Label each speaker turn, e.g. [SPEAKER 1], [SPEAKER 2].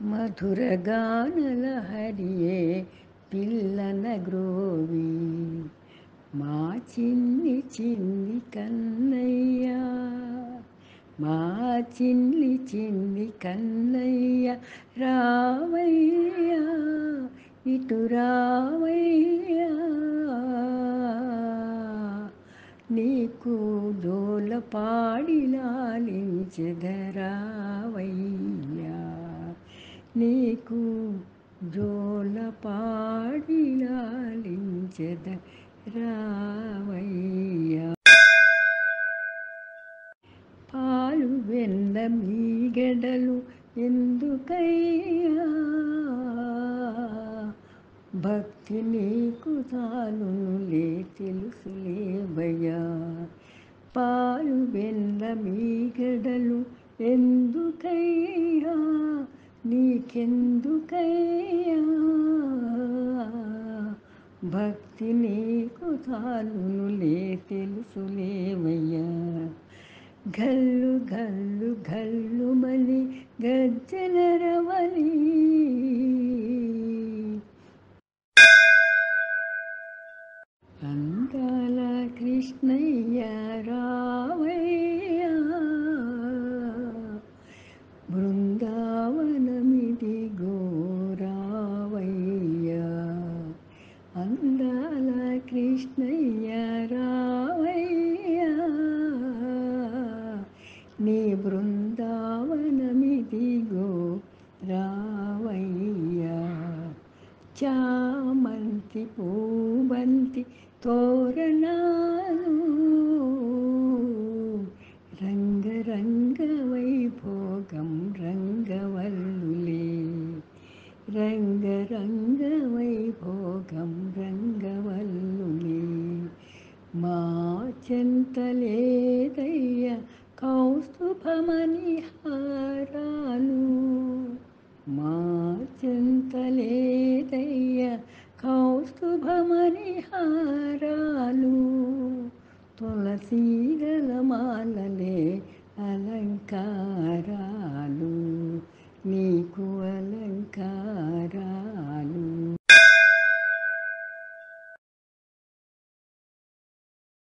[SPEAKER 1] మధురగానలహరియే పిల్లన గ్రోవి మా చిన్ని చిన్ని కన్నయ్య, మా చిన్ని చిన్ని కన్నయ్య రావయ్య, ఇటు రావయ్య, నీకు జోల పాడి లాలించెదరావయ్యా, నీకు జోల పాడి లాలించెదరావయ్యా. పాలు వెన్న మీగడలు ఎందుకయ్యా, భక్తి నీకు చాలునులే తెలుసులేవయ్యా. పాలు వెన్న మీగడలు ఎందుకయ్యా, నీకెందుకయ్యా, భక్తి నీకు చాలునులే తెలుసులేవయ్యా. గల్లు గల్లు గల్లు మని గజ్జెనరవలి, అందాల కృష్ణయ్య రావయ్యా, బృందావనమిదిగో రావయ్యా, అందాల కృష్ణయ్య రావయ్యా, నీ బృందావనమిదిగో రావయ్యా. చామంతి పూబంతి తోరణాలు, రంగరంగ వైభోగం రంగవల్లులే, రంగరంగ వైభోగం రంగవల్లులే. మా చెంతలేదయ్య కౌస్తుభమణిహారాలు, మా చెంతలేదయ్య కౌస్తుభమణిహారాలు, తులసీదళ మాలలే అలంకారాలు.